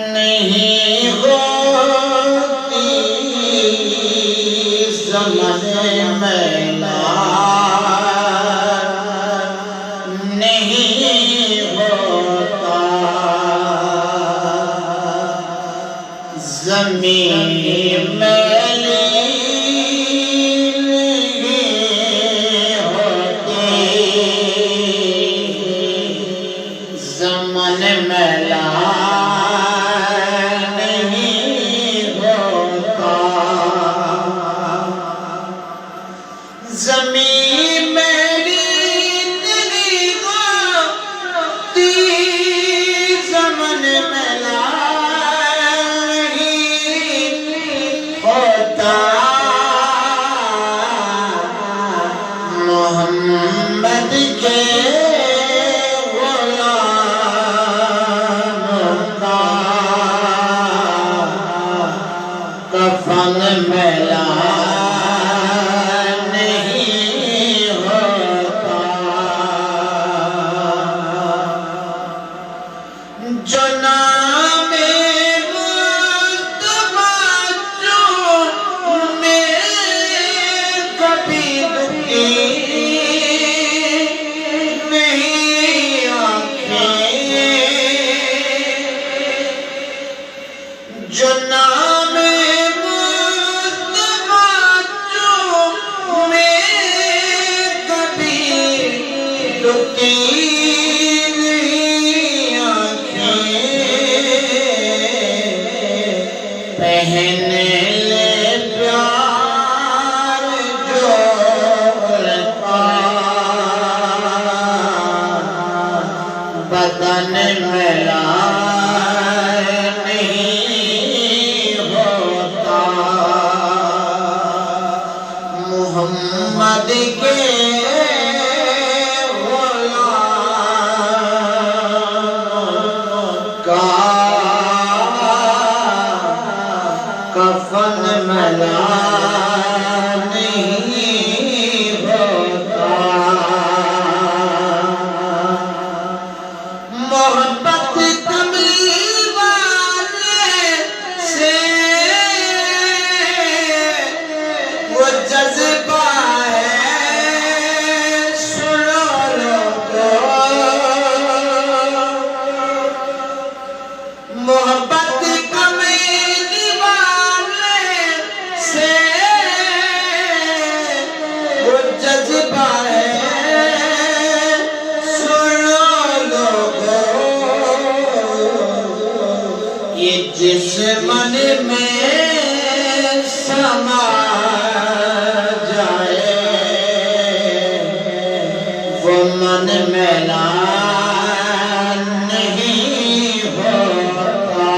نہیں ہوتی زمن میلا نہیں ہوتا زمین میلی نہیں ہوتی زمن میلا زمین میری نہیں ہوتی زمن میلا نہیں ہوتا محمد کے غلام کا کفن میلا جو نام مصطفیٰ جو میں کبھی دکھی نہیں آنکھیں جو نام مصطفیٰ جو میں کبھی دکھی پہن لے پیار جو بدن میلا نہیں ہوتا محمد کے غلام کا کفن میلا نہیں ہوتا محبت کملی والے سے وہ جذبہ ہے سنو لوگو محبت کملی وہ جذبہ ہے سنو لوگو یہ جس من میں سما جائے وہ من میلا نہیں ہوتا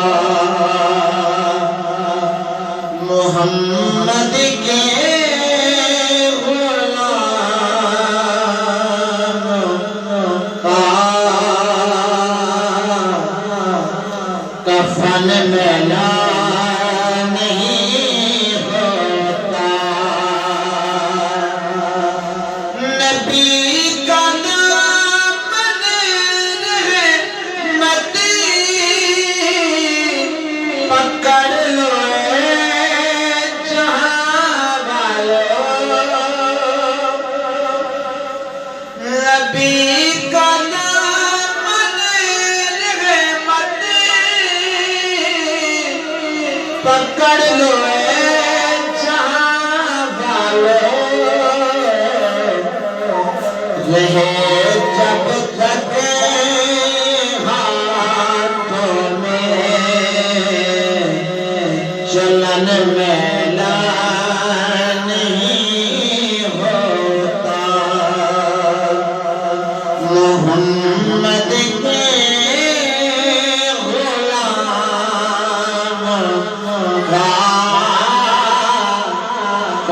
محمد کے غلام کا کفن میلا نہیں ہوتا نبی کا نام رحمت پکڑ لو نبی کا نام رحمت پکڑ لو جہاں والو رہے جب تک ہاتھوں میں چلن میں